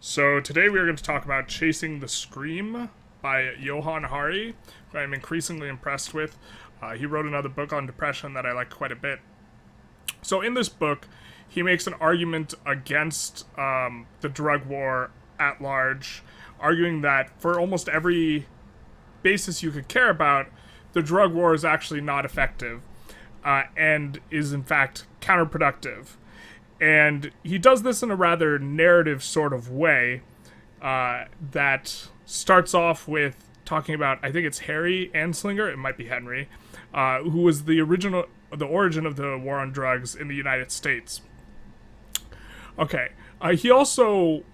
So today we are going to talk about Chasing the Scream by Johan, who I'm increasingly impressed with. He wrote another book on depression that I like quite a bit. So in this book, he makes an argument against the drug war at large, arguing that for almost every basis you could care about, the drug war is actually not effective and is in fact counterproductive. And he does this in a rather narrative sort of way that starts off with talking about, I think it's Harry Anslinger, it might be Henry, who was the origin of the war on drugs in the United States. Okay, he also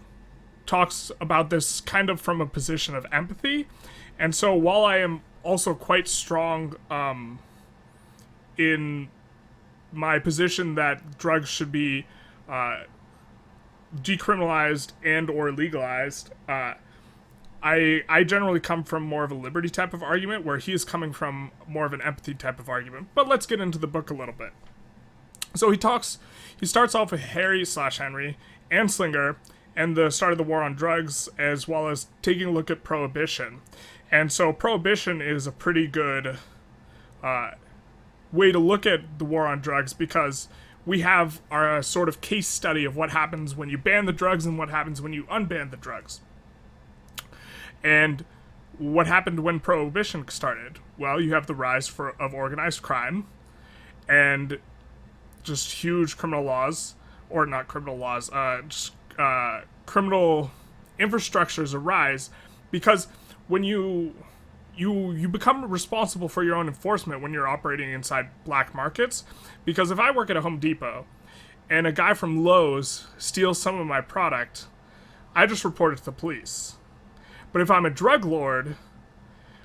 talks about this kind of from a position of empathy, and so while I am also quite strong in my position that drugs should be decriminalized and or legalized, I generally come from more of a liberty type of argument, where he is coming from more of an empathy type of argument. But let's get into the book a little bit. So he starts off with Henry Anslinger and the start of the war on drugs, as well as taking a look at prohibition. And so prohibition is a pretty good way to look at the war on drugs, because we have our sort of case study of what happens when you ban the drugs and what happens when you unban the drugs. And what happened when prohibition started? Well, you have the rise of organized crime and just huge criminal laws, or not criminal laws, criminal infrastructures arise, because when you become responsible for your own enforcement when you're operating inside black markets. Because if I work at a Home Depot and a guy from Lowe's steals some of my product, I just report it to the police. But if I'm a drug lord,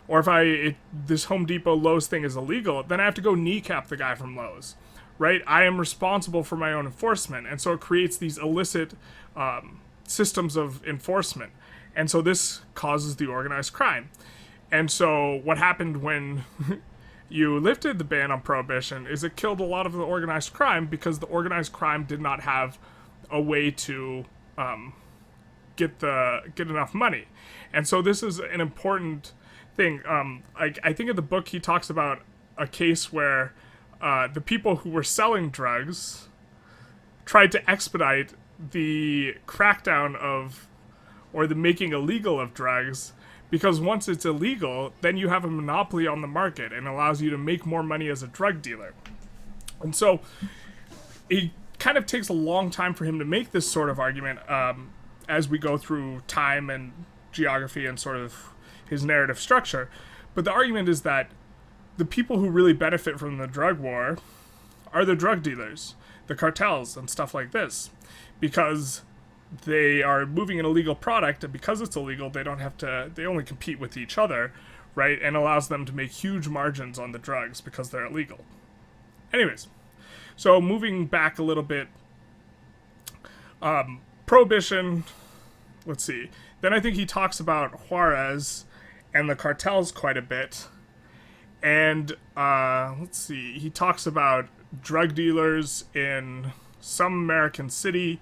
or if this Home Depot Lowe's thing is illegal, then I have to go kneecap the guy from Lowe's, right? I am responsible for my own enforcement, and so it creates these illicit systems of enforcement. And so this causes the organized crime. And so what happened when you lifted the ban on prohibition is it killed a lot of the organized crime, because the organized crime did not have a way to get enough money. And so this is an important thing. I think in the book he talks about a case where the people who were selling drugs tried to expedite the crackdown of, or the making illegal of drugs, because once it's illegal, then you have a monopoly on the market and allows you to make more money as a drug dealer. And so it kind of takes a long time for him to make this sort of argument as we go through time and geography and sort of his narrative structure. But the argument is that the people who really benefit from the drug war are the drug dealers, the cartels, and stuff like this, because they are moving an illegal product, and because it's illegal, they only compete with each other, right? And allows them to make huge margins on the drugs because they're illegal. Anyways, so moving back a little bit, prohibition, let's see. Then I think he talks about Juarez and the cartels quite a bit. And, let's see, he talks about drug dealers in some American city,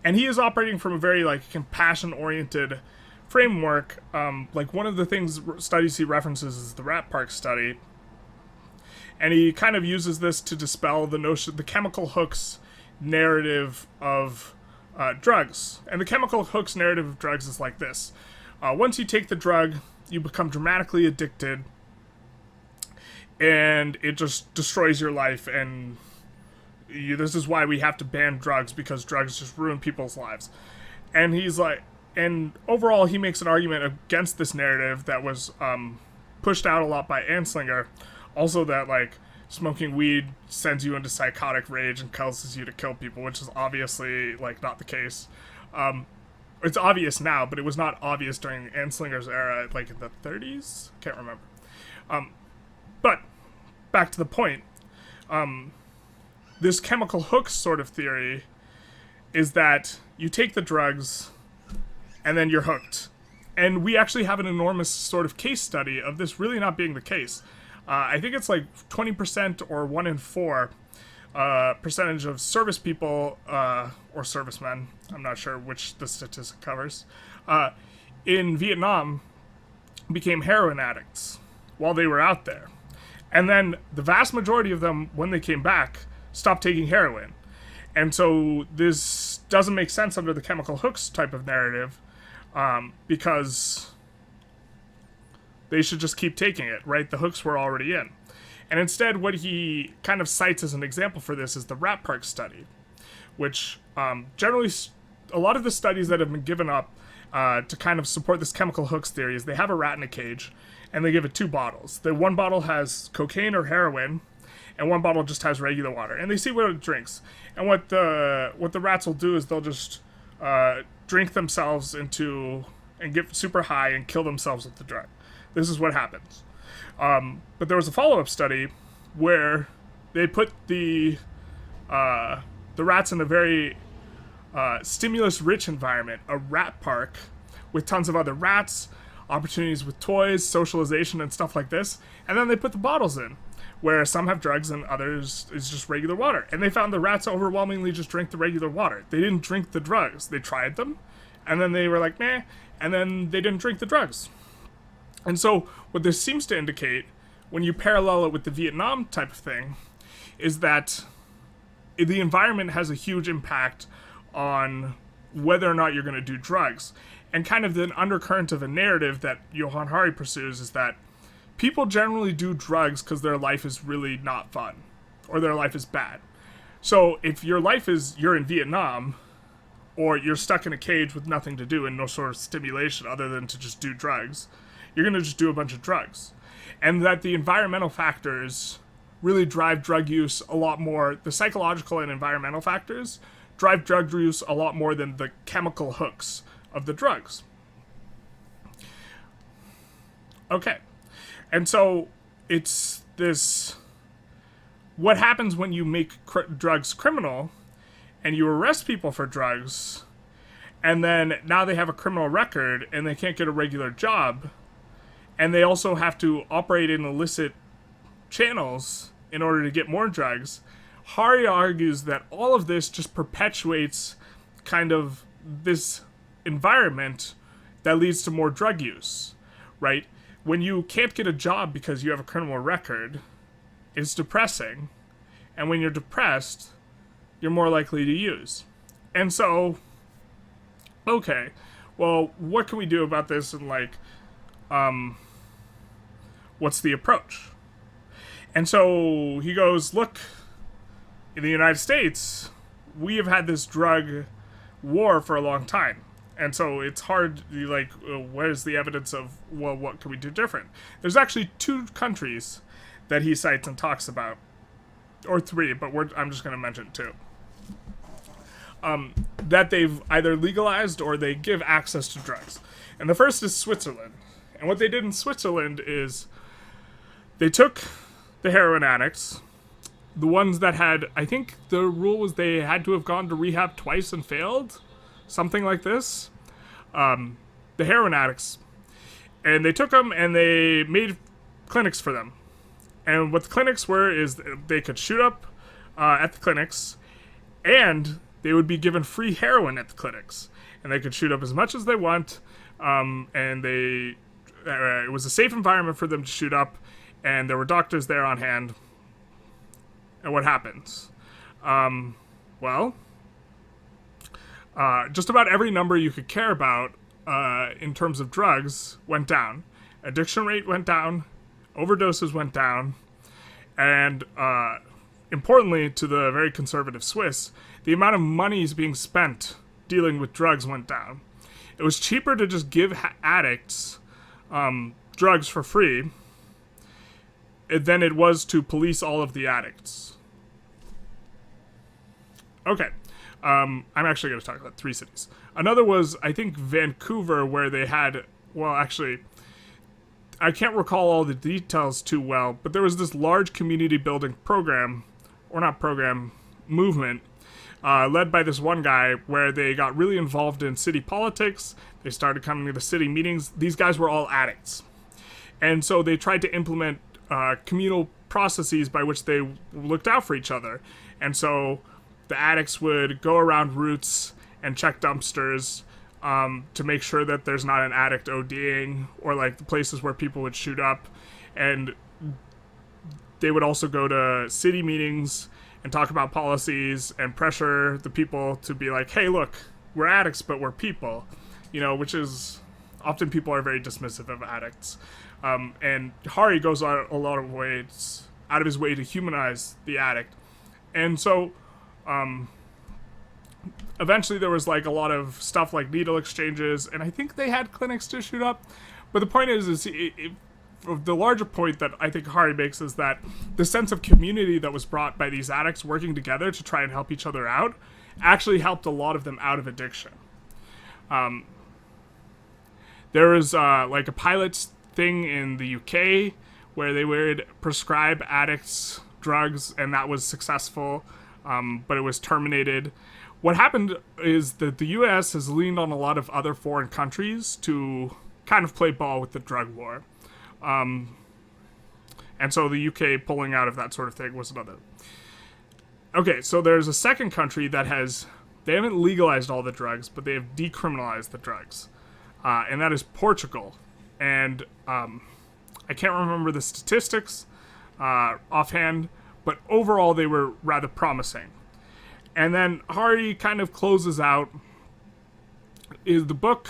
and he is operating from a very, compassion-oriented framework. One of the studies he references is the Rat Park study. And he kind of uses this to dispel the chemical hooks narrative of drugs. And the chemical hooks narrative of drugs is like this. Once you take the drug, you become dramatically addicted, and it just destroys your life, and this is why we have to ban drugs, because drugs just ruin people's lives. And and overall he makes an argument against this narrative that was pushed out a lot by Anslinger. Also that, smoking weed sends you into psychotic rage and causes you to kill people, which is obviously, not the case. It's obvious now, but it was not obvious during Anslinger's era, in the 30s? Can't remember. But, back to the point, this chemical hooks sort of theory is that you take the drugs and then you're hooked. And we actually have an enormous sort of case study of this really not being the case. I think it's 20% or 1 in 4 percentage of service people or servicemen, I'm not sure which the statistic covers, in Vietnam became heroin addicts while they were out there. And then the vast majority of them, when they came back, stopped taking heroin. And so this doesn't make sense under the chemical hooks type of narrative, because they should just keep taking it, right? The hooks were already in. And instead, what he kind of cites as an example for this is the rat park study, which generally, a lot of the studies that have been given up to kind of support this chemical hooks theory is they have a rat in a cage, and they give it 2 bottles. The one bottle has cocaine or heroin, and one bottle just has regular water. And they see what it drinks. And what the rats will do is they'll just drink themselves into and get super high and kill themselves with the drug. This is what happens. But there was a follow-up study where they put the rats in a very stimulus-rich environment, a rat park with tons of other rats, opportunities with toys, socialization, and stuff like this. And then they put the bottles in, where some have drugs and others is just regular water. And they found the rats overwhelmingly just drink the regular water. They didn't drink the drugs. They tried them, and then they were like, meh, and then they didn't drink the drugs. And so what this seems to indicate, when you parallel it with the Vietnam type of thing, is that the environment has a huge impact on whether or not you're going to do drugs. And kind of the undercurrent of a narrative that Johan Hari pursues is that people generally do drugs because their life is really not fun, or their life is bad. So if your life is you're in Vietnam, or you're stuck in a cage with nothing to do and no sort of stimulation other than to just do drugs, you're going to just do a bunch of drugs. And that the environmental factors really drive drug use a lot more. The psychological and environmental factors drive drug use a lot more than the chemical hooks of the drugs. Okay. And so it's this, what happens when you make drugs criminal and you arrest people for drugs, and then now they have a criminal record and they can't get a regular job, and they also have to operate in illicit channels in order to get more drugs. Hari argues that all of this just perpetuates kind of this environment that leads to more drug use, right? When you can't get a job because you have a criminal record, it's depressing. And when you're depressed, you're more likely to use. And so, okay, well, what can we do about this? And like, what's the approach? And so he goes, look, in the United States, we have had this drug war for a long time. And so it's hard, like, where's the evidence of, well, what can we do different? There's actually 2 countries that he cites and talks about, or 3, but I'm just going to mention 2. That they've either legalized or they give access to drugs. And the first is Switzerland. And what they did in Switzerland is they took the heroin addicts, the ones that had, I think the rule was they had to have gone to rehab twice and failed, something like this, the heroin addicts, and they took them and they made clinics for them. And what the clinics were is they could shoot up at the clinics, and they would be given free heroin at the clinics, and they could shoot up as much as they want, and it was a safe environment for them to shoot up, and there were doctors there on hand. And what happens? Just about every number you could care about in terms of drugs went down. Addiction rate went down. Overdoses went down. And importantly, to the very conservative Swiss, the amount of money being spent dealing with drugs went down. It was cheaper to just give addicts drugs for free than it was to police all of the addicts. Okay. I'm actually going to talk about 3 cities. Another was, I think, Vancouver, where they had, well, actually, I can't recall all the details too well, but there was this large community building program, or not program, movement, led by this one guy, where they got really involved in city politics. They started coming to the city meetings. These guys were all addicts. And so they tried to implement communal processes by which they looked out for each other. And so the addicts would go around routes and check dumpsters to make sure that there's not an addict ODing, or like the places where people would shoot up. And they would also go to city meetings and talk about policies and pressure the people to be like, hey, look, we're addicts, but we're people, which is often people are very dismissive of addicts. And Hari goes out a lot of ways, out of his way to humanize the addict. And so eventually there was like a lot of stuff like needle exchanges, and I think they had clinics to shoot up. But the point is the larger point that I think Hari makes is that the sense of community that was brought by these addicts working together to try and help each other out actually helped a lot of them out of addiction. There was like a pilot thing in the UK where they would prescribe addicts drugs, and that was successful, but it was terminated. What happened is that the US has leaned on a lot of other foreign countries to kind of play ball with the drug war. And so the UK pulling out of that sort of thing was another. Okay, so there's a second country that they haven't legalized all the drugs, but they have decriminalized the drugs. And that is Portugal. And I can't remember the statistics offhand, but overall they were rather promising. And then Hari kind of closes out the book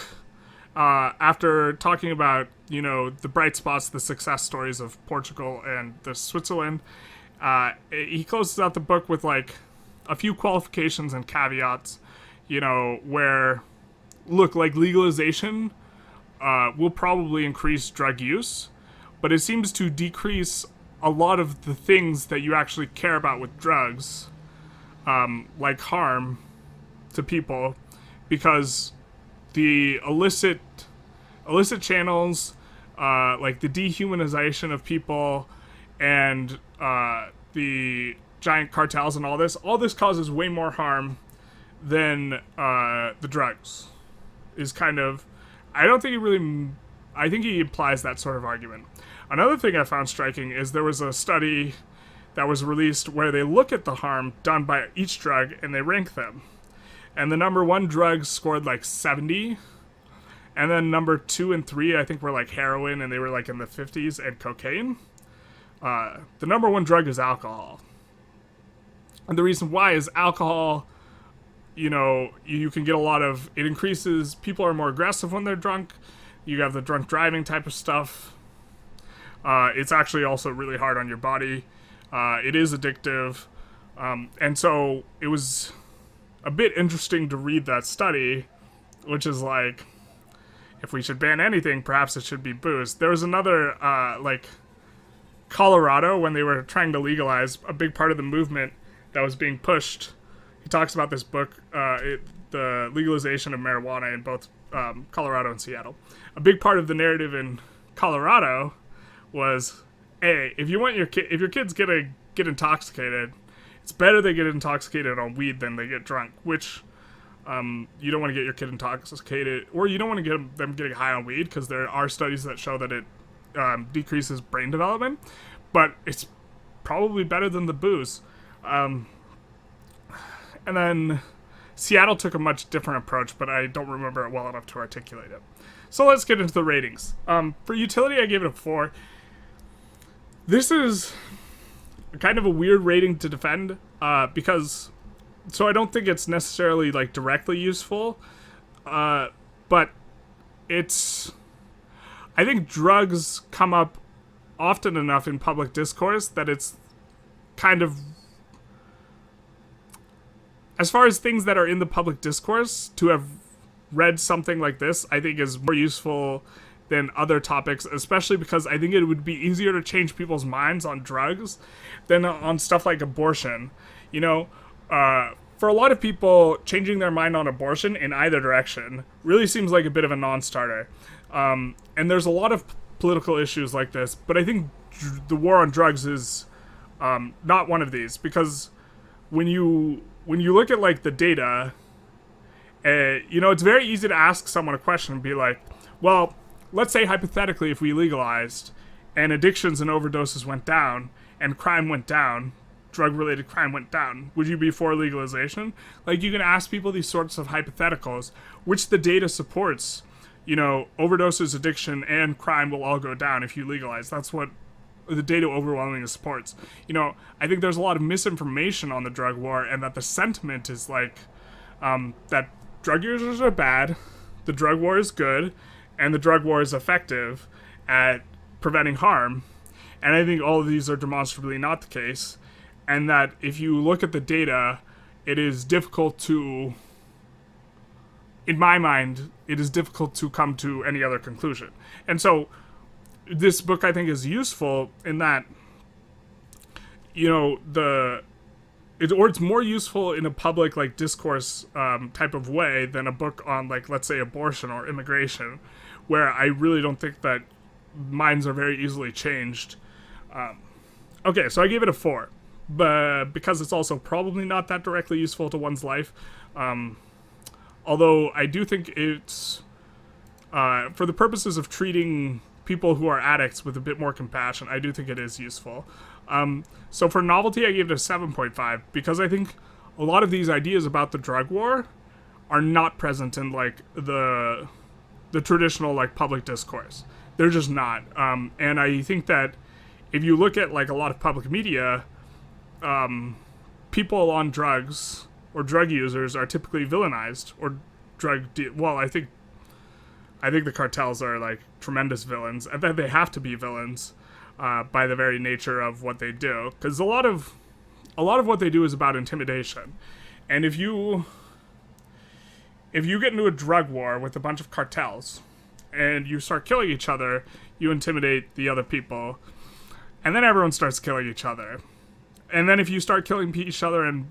after talking about, the bright spots, the success stories of Portugal and the Switzerland. He closes out the book with like a few qualifications and caveats, where, look, like legalization will probably increase drug use, but it seems to decrease a lot of the things that you actually care about with drugs, like harm to people, because the illicit channels, like the dehumanization of people and the giant cartels and all this causes way more harm than the drugs. Is kind of, I think he implies that sort of argument. Another thing I found striking is there was a study that was released where they look at the harm done by each drug and they rank them. And the number 1 drug scored like 70. And then number 2 and 3, I think, were like heroin, and they were like in the 50s, and cocaine. The number 1 drug is alcohol. And the reason why is alcohol, you can get a lot of, it increases, people are more aggressive when they're drunk. You have the drunk driving type of stuff. It's actually also really hard on your body. It is addictive. And so it was a bit interesting to read that study, which is like, if we should ban anything, perhaps it should be booze. There was another, like, Colorado, when they were trying to legalize, a big part of the movement that was being pushed. He talks about this book, the legalization of marijuana in both Colorado and Seattle. A big part of the narrative in Colorado was, hey, if your kids get intoxicated, it's better they get intoxicated on weed than they get drunk, which you don't want to get your kid intoxicated, or you don't want to get them getting high on weed, because there are studies that show that it decreases brain development, but it's probably better than the booze. And then Seattle took a much different approach, but I don't remember it well enough to articulate it. So let's get into the ratings. For utility, I gave it a 4. This is kind of a weird rating to defend, because, so I don't think it's necessarily like directly useful, but it's, I think drugs come up often enough in public discourse that it's kind of, as far as things that are in the public discourse, to have read something like this, I think is more useful than other topics, especially because I think it would be easier to change people's minds on drugs than on stuff like abortion. For a lot of people, changing their mind on abortion in either direction really seems like a bit of a non-starter. And there's a lot of political issues like this, but I think the war on drugs is not one of these, because when you look at like the data, it's very easy to ask someone a question and be like, well, let's say hypothetically if we legalized and addictions and overdoses went down and crime went down, drug-related crime went down, would you be for legalization? Like, you can ask people these sorts of hypotheticals, which the data supports. Overdoses, addiction, and crime will all go down if you legalize. That's what the data overwhelmingly supports. I think there's a lot of misinformation on the drug war, and that the sentiment is like that drug users are bad, the drug war is good, and the drug war is effective at preventing harm. And I think all of these are demonstrably not the case, and that if you look at the data, it is difficult to, in my mind, it is difficult to come to any other conclusion. And so this book, I think, is useful in that, it's more useful in a public, like, discourse type of way than a book on, like, let's say, abortion or immigration, where I really don't think that minds are very easily changed. Okay, so I gave it a 4, but because it's also probably not that directly useful to one's life. Although I do think it's, for the purposes of treating people who are addicts with a bit more compassion, I do think it is useful. So for novelty, I gave it a 7.5, because I think a lot of these ideas about the drug war are not present in, like, the traditional, like, public discourse. They're just not. And I think that if you look at, like, a lot of public media, people on drugs or drug users are typically villainized, or I think the cartels are, like, tremendous villains. I think they have to be villains by the very nature of what they do, because a lot of what they do is about intimidation. And if you get into a drug war with a bunch of cartels and you start killing each other, you intimidate the other people, and then everyone starts killing each other. And then if you start killing each other and,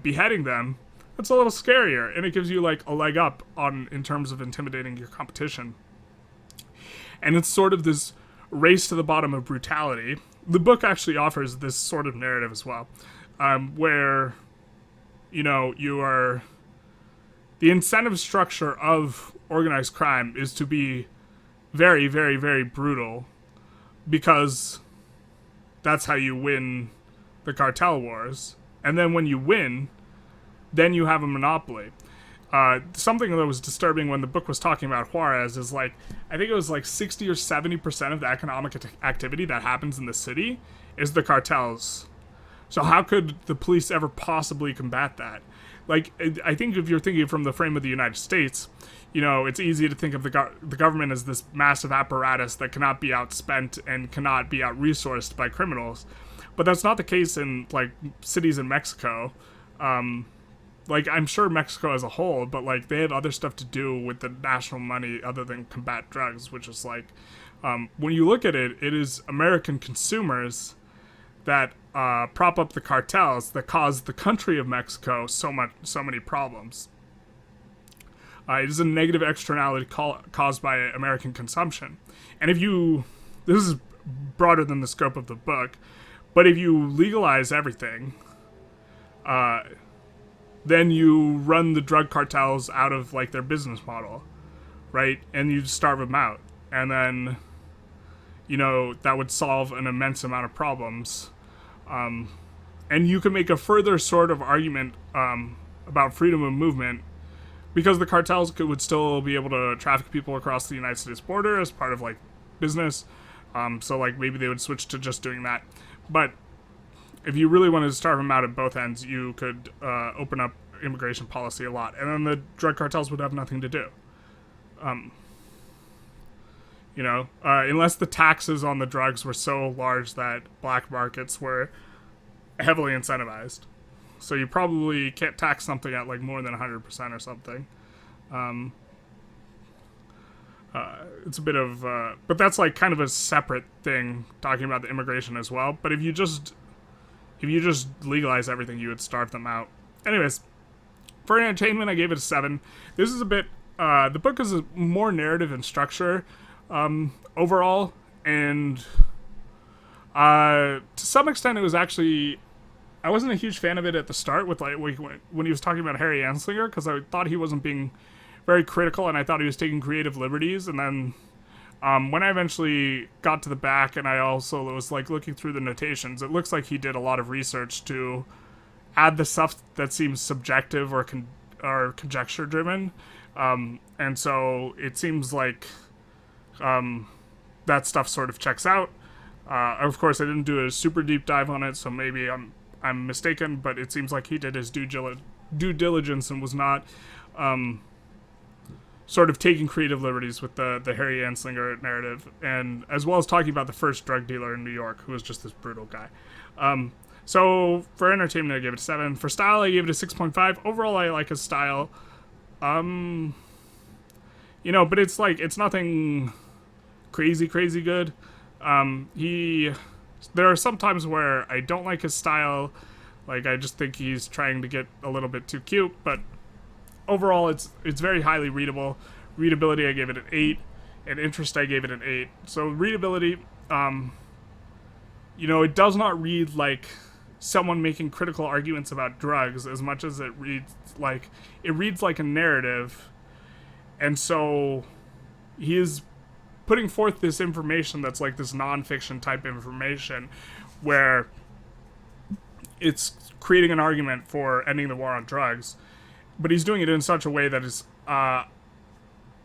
beheading them, that's a little scarier, and it gives you, like, a leg up in terms of intimidating your competition. And it's sort of this race to the bottom of brutality. The book actually offers this sort of narrative as well, where, the incentive structure of organized crime is to be very, very, very brutal, because that's how you win the cartel wars. And then when you win, then you have a monopoly. Something that was disturbing when the book was talking about Juarez is, like, I think it was like 60 or 70% of the economic activity that happens in the city is the cartels. So how could the police ever possibly combat that? Like, I think if you're thinking from the frame of the United States, it's easy to think of the government as this massive apparatus that cannot be outspent and cannot be out-resourced by criminals. But that's not the case in, like, cities in Mexico. Like, I'm sure Mexico as a whole, but, like, they have other stuff to do with the national money other than combat drugs, which is, like, when you look at it, it is American consumers that prop up the cartels that cause the country of Mexico so many problems. It is a negative externality caused by American consumption. And this is broader than the scope of the book, but if you legalize everything, then you run the drug cartels out of, like, their business model, right? And you starve them out. And then, that would solve an immense amount of problems. And you can make a further sort of argument about freedom of movement, because the cartels would still be able to traffic people across the United States border as part of, like, business. So, like, maybe they would switch to just doing that. But if you really wanted to starve them out at both ends, you could open up immigration policy a lot, and then the drug cartels would have nothing to do. Unless the taxes on the drugs were so large that black markets were heavily incentivized. So you probably can't tax something at, like, more than 100% or something. It's a bit of, but that's, like, kind of a separate thing, talking about the immigration as well. But if you just legalize everything, you would starve them out. Anyways, for entertainment, I gave it a 7. This is a bit, the book is more narrative in structure, overall, and, to some extent, it was actually, I wasn't a huge fan of it at the start with, like, when he was talking about Harry Anslinger, because I thought he wasn't being very critical, and I thought he was taking creative liberties, and then When I eventually got to the back and I also was like looking through the notations, it looks like he did a lot of research to add the stuff that seems subjective or conjecture driven. And so it seems like that stuff sort of checks out. Of course, I didn't do a super deep dive on it, so maybe I'm mistaken, but it seems like he did his due diligence and was not sort of taking creative liberties with the Harry Anslinger narrative, and as well as talking about the first drug dealer in New York, who was just this brutal guy. So for entertainment, I gave it a 7. For style, I gave it a 6.5. Overall, I like his style. But it's nothing crazy good. There are some times where I don't like his style. Like, I just think he's trying to get a little bit too cute, but overall, it's very highly readable. Readability, I gave it an 8, and interest, I gave it an 8. So readability, it does not read like someone making critical arguments about drugs as much as it reads like a narrative, and so he is putting forth this information that's like this nonfiction type information, where it's creating an argument for ending the war on drugs, but he's doing it in such a way that is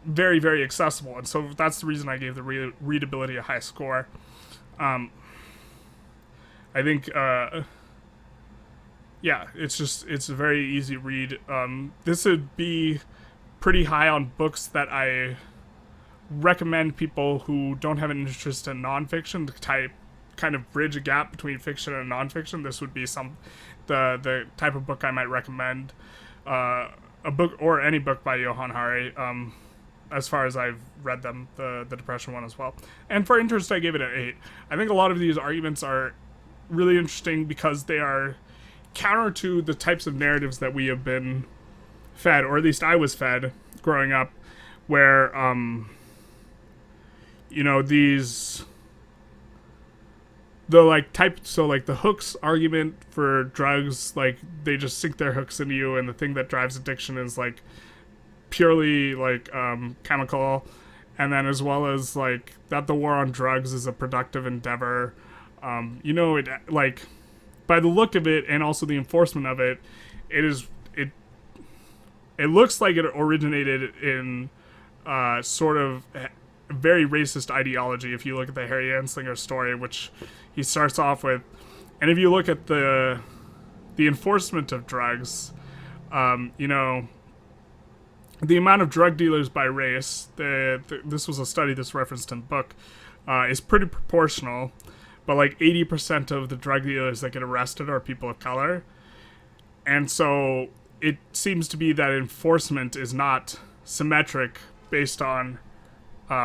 very, very accessible, and so that's the reason I gave the readability a high score. I think, it's a very easy read. This would be pretty high on books that I recommend people who don't have an interest in nonfiction to kind of bridge a gap between fiction and nonfiction. This would be the type of book I might recommend. A book or any book by Johan Hari, as far as I've read them, the depression one as well. And for interest, I gave it an 8. I think a lot of these arguments are really interesting because they are counter to the types of narratives that we have been fed, or at least I was fed growing up, where the hooks argument for drugs, like they just sink their hooks into you, and the thing that drives addiction is like purely like chemical, and then as well as like that the war on drugs is a productive endeavor. It like by the look of it and also the enforcement of it, it looks like it originated in sort of very racist ideology. If you look at the Harry Anslinger story, which he starts off with, and if you look at the enforcement of drugs, the amount of drug dealers by race, this was a study that's referenced in the book, is pretty proportional, but like 80% of the drug dealers that get arrested are people of color, and so it seems to be that enforcement is not symmetric based on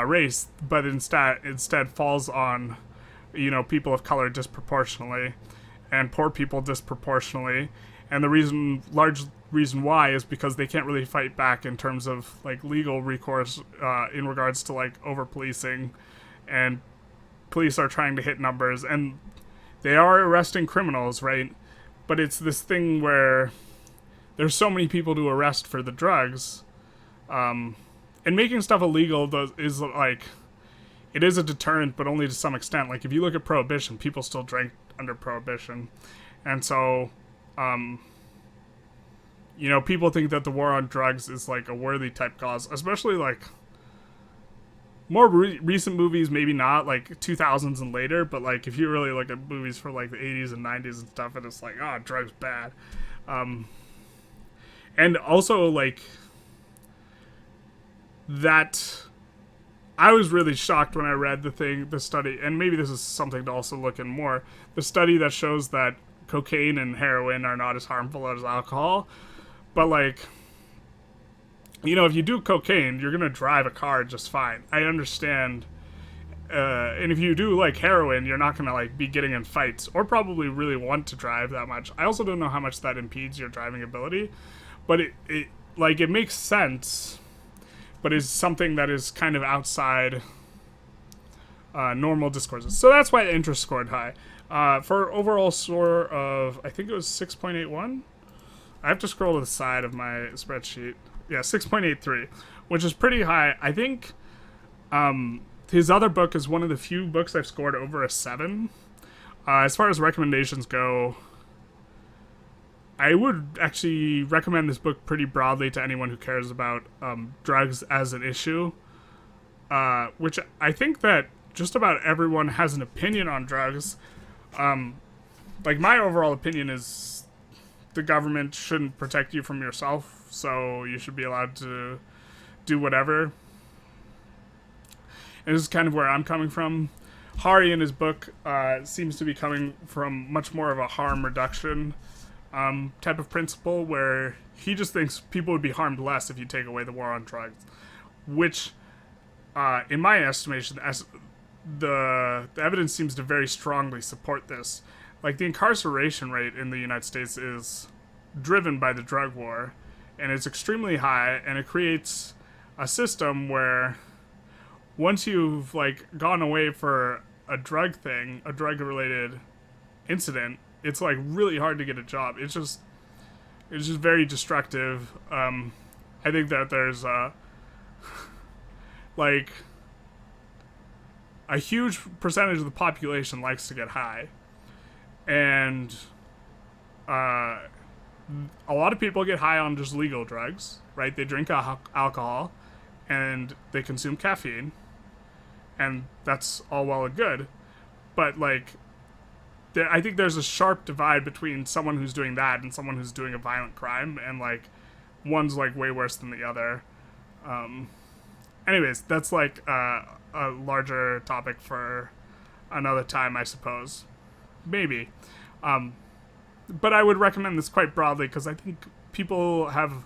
race, but instead falls on people of color disproportionately, and poor people disproportionately, and the large reason why is because they can't really fight back in terms of like legal recourse in regards to like over policing, and police are trying to hit numbers, and they are arresting criminals, right? But it's this thing where there's so many people to arrest for the drugs, and making stuff illegal is like, it is a deterrent, but only to some extent. Like if you look at Prohibition, people still drank under Prohibition, and so people think that the war on drugs is like a worthy type cause, especially like more recent movies, maybe not, like 2000s and later, but like if you really look at movies for like the 80s and 90s and stuff, and it's like, drugs bad. And also like that, I was really shocked when I read the study, and maybe this is something to also look in more, the study that shows that cocaine and heroin are not as harmful as alcohol, but like, if you do cocaine, you're gonna drive a car just fine. I understand, and if you do like heroin, you're not gonna like be getting in fights or probably really want to drive that much. I also don't know how much that impedes your driving ability, but it makes sense, but is something that is kind of outside normal discourses. So that's why the interest scored high. For overall score of, I think it was 6.81. I have to scroll to the side of my spreadsheet. Yeah, 6.83, which is pretty high. I think his other book is one of the few books I've scored over a 7. As far as recommendations go, I would actually recommend this book pretty broadly to anyone who cares about drugs as an issue, which I think that just about everyone has an opinion on drugs. Like, my overall opinion is the government shouldn't protect you from yourself, so you should be allowed to do whatever. And this is kind of where I'm coming from. Hari, in his book, seems to be coming from much more of a harm reduction type of principle, where he just thinks people would be harmed less if you take away the war on drugs, which, in my estimation, as the evidence seems to very strongly support this. Like, the incarceration rate in the United States is driven by the drug war, and it's extremely high, and it creates a system where once you've, like, gone away for a drug-related incident, it's, like, really hard to get a job. It's just very destructive. I think that there's, like, a huge percentage of the population likes to get high. And a lot of people get high on just legal drugs, right? They drink alcohol and they consume caffeine, and that's all well and good. But, like, I think there's a sharp divide between someone who's doing that and someone who's doing a violent crime, and, like, one's, like, way worse than the other. Anyways, that's, like, a larger topic for another time, I suppose. Maybe. But I would recommend this quite broadly, because I think people have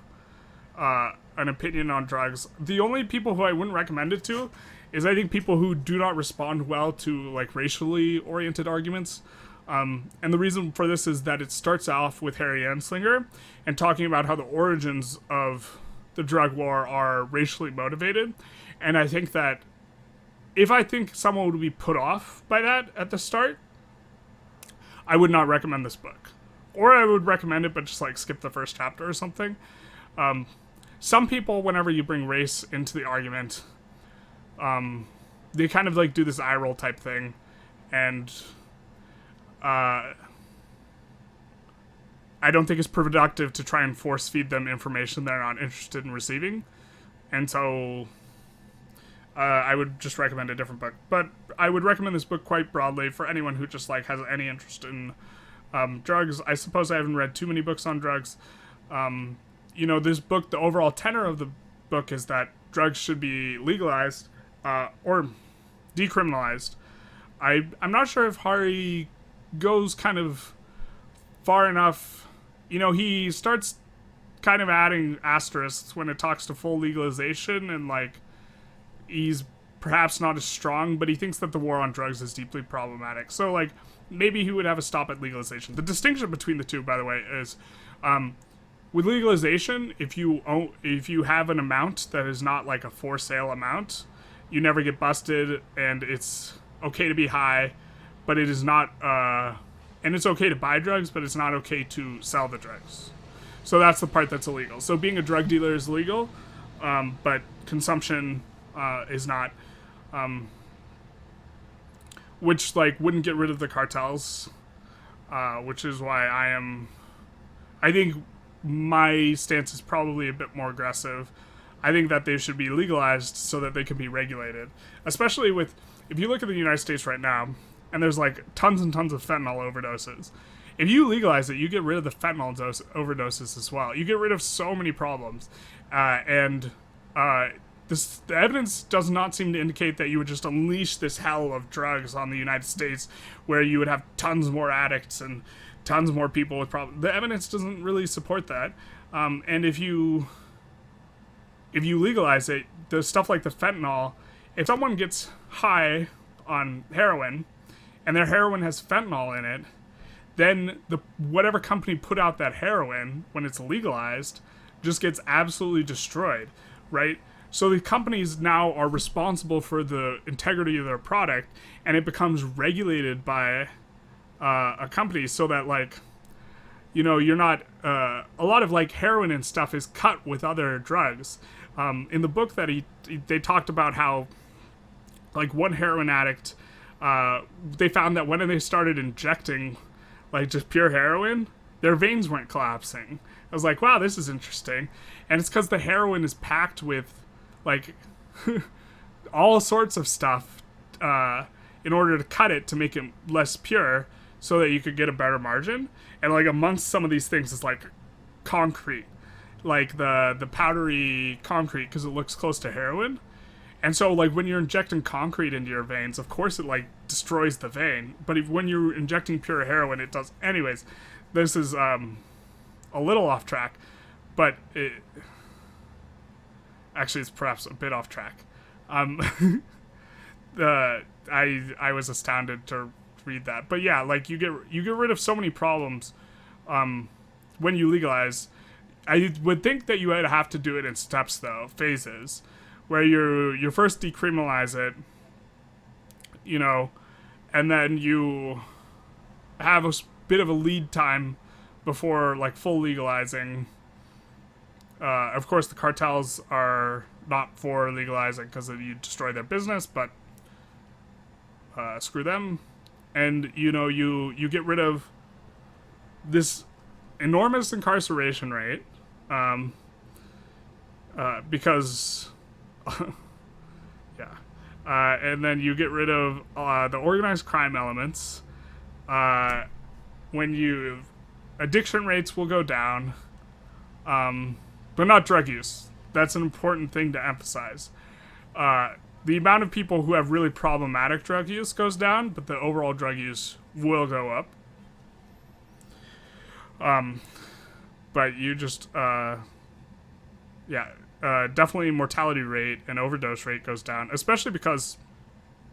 an opinion on drugs. The only people who I wouldn't recommend it to is, I think, people who do not respond well to, like, racially oriented arguments. And the reason for this is that it starts off with Harry Anslinger and talking about how the origins of the drug war are racially motivated. And I think that if I think someone would be put off by that at the start, I would not recommend this book. Or I would recommend it, but just, like, skip the first chapter or something. Some people, whenever you bring race into the argument, they kind of, like, do this eye roll type thing, and I don't think it's productive to try and force feed them information they're not interested in receiving. And so I would just recommend a different book. But I would recommend this book quite broadly for anyone who just, like, has any interest in drugs. I suppose I haven't read too many books on drugs. You know, this book, the overall tenor of the book is that drugs should be legalized or decriminalized. I'm not sure if Hari goes kind of far enough. You know, he starts kind of adding asterisks when it talks to full legalization, and, like, he's perhaps not as strong, but he thinks that the war on drugs is deeply problematic. So, like, maybe he would have a stop at legalization. The distinction between the two, by the way, is with legalization, if you have an amount that is not, like, a for sale amount, you never get busted, and it's okay to be high, but it is not, and it's okay to buy drugs, but it's not okay to sell the drugs. So that's the part that's illegal. So being a drug dealer is legal, but consumption is not, which, like, wouldn't get rid of the cartels, which is why I think my stance is probably a bit more aggressive. I think that they should be legalized so that they can be regulated, especially with, if you look at the United States right now, and there's, like, tons and tons of fentanyl overdoses. If you legalize it, you get rid of the fentanyl overdoses as well. You get rid of so many problems, and the evidence does not seem to indicate that you would just unleash this hell of drugs on the United States, where you would have tons more addicts and tons more people with problems. The evidence doesn't really support that. And if you legalize it, the stuff like the fentanyl, if someone gets high on heroin and their heroin has fentanyl in it, then whatever company put out that heroin, when it's legalized, just gets absolutely destroyed, right? So the companies now are responsible for the integrity of their product, and it becomes regulated by a company, so that, like, you know, you're not, a lot of, like, heroin and stuff is cut with other drugs. In the book that they talked about how Like one heroin addict, they found that when they started injecting like just pure heroin, their veins weren't collapsing. I was like, wow, this is interesting. And it's because the heroin is packed with like all sorts of stuff in order to cut it to make it less pure so that you could get a better margin. And like amongst some of these things is like concrete, like the powdery concrete, because it looks close to heroin. And so, like, when you're injecting concrete into your veins, of course it, like, destroys the vein. But when you're injecting pure heroin, it does. Anyways, this is a little off track. But actually, it's perhaps a bit off track. I was astounded to read that. But yeah, like, you get rid of so many problems when you legalize. I would think that you would have to do it in steps, though, phases. Where you first decriminalize it, you know, and then you have a bit of a lead time before like full legalizing. Of course, the cartels are not for legalizing because you destroy their business, but screw them. And you know you get rid of this enormous incarceration rate because. Yeah. And then you get rid of the organized crime elements. Addiction rates will go down, but not drug use. That's an important thing to emphasize. The amount of people who have really problematic drug use goes down, but the overall drug use will go up. But you just, definitely mortality rate and overdose rate goes down, especially because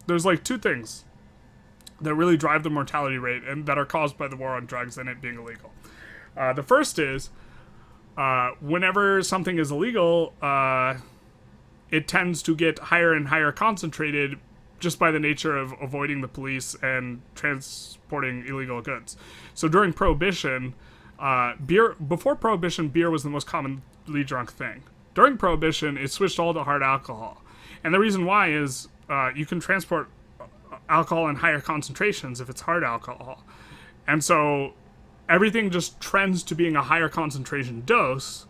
there's like two things that really drive the mortality rate and that are caused by the war on drugs and it being illegal. The first is whenever something is illegal, it tends to get higher and higher concentrated just by the nature of avoiding the police and transporting illegal goods. So during Prohibition, before Prohibition, beer was the most commonly drunk thing. During Prohibition, it switched all to hard alcohol. And the reason why is you can transport alcohol in higher concentrations if it's hard alcohol. And so everything just trends to being a higher concentration dose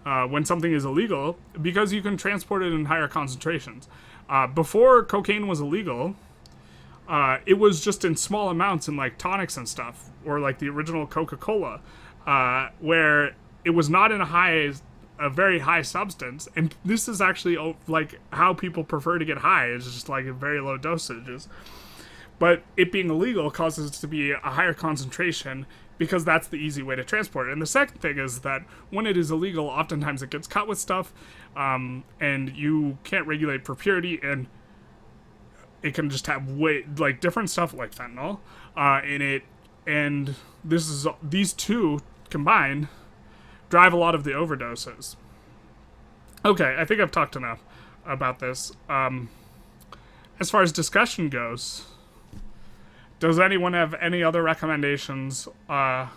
when something is illegal because you can transport it in higher concentrations. Before cocaine was illegal, it was just in small amounts in like tonics and stuff, or like the original Coca-Cola, where it was not in a very high substance, and this is actually like how people prefer to get high. It's just like in very low dosages, but it being illegal causes it to be a higher concentration because that's the easy way to transport it. And the second thing is that when it is illegal, oftentimes it gets cut with stuff, and you can't regulate for purity, and it can just have different stuff like fentanyl in it, and these two combined drive a lot of the overdoses. Okay, I think I've talked enough about this. As far as discussion goes, does anyone have any other recommendations on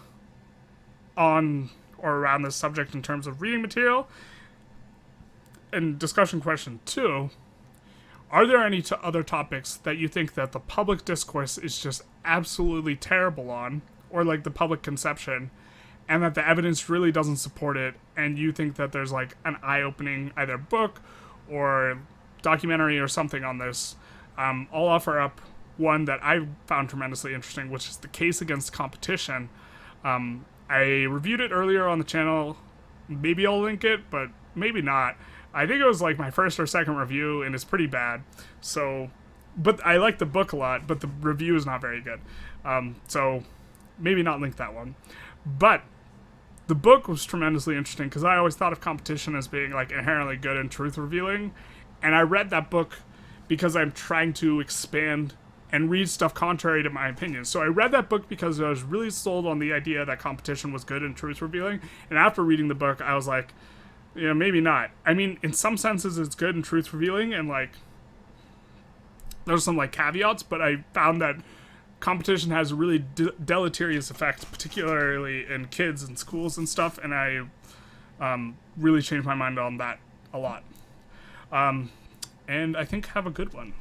or around this subject in terms of reading material? And discussion question 2, are there any other topics that you think that the public discourse is just absolutely terrible on, or like the public conception, and that the evidence really doesn't support it, and you think that there's like an eye-opening either book or documentary or something on this? I'll offer up one that I found tremendously interesting, which is The Case Against Competition. I reviewed it earlier on the channel. Maybe I'll link it, but maybe not. I think it was like my first or second review, and it's pretty bad. So, but I like the book a lot, but the review is not very good. So maybe not link that one. But the book was tremendously interesting because I always thought of competition as being like inherently good and truth revealing. And I read that book because I'm trying to expand and read stuff contrary to my opinions. So I read that book because I was really sold on the idea that competition was good and truth revealing. And after reading the book, I was like, yeah, maybe not. I mean, in some senses it's good and truth revealing, and like there's some like caveats, but I found that competition has a really deleterious effect, particularly in kids and schools and stuff, and I really changed my mind on that a lot. And I think have a good one.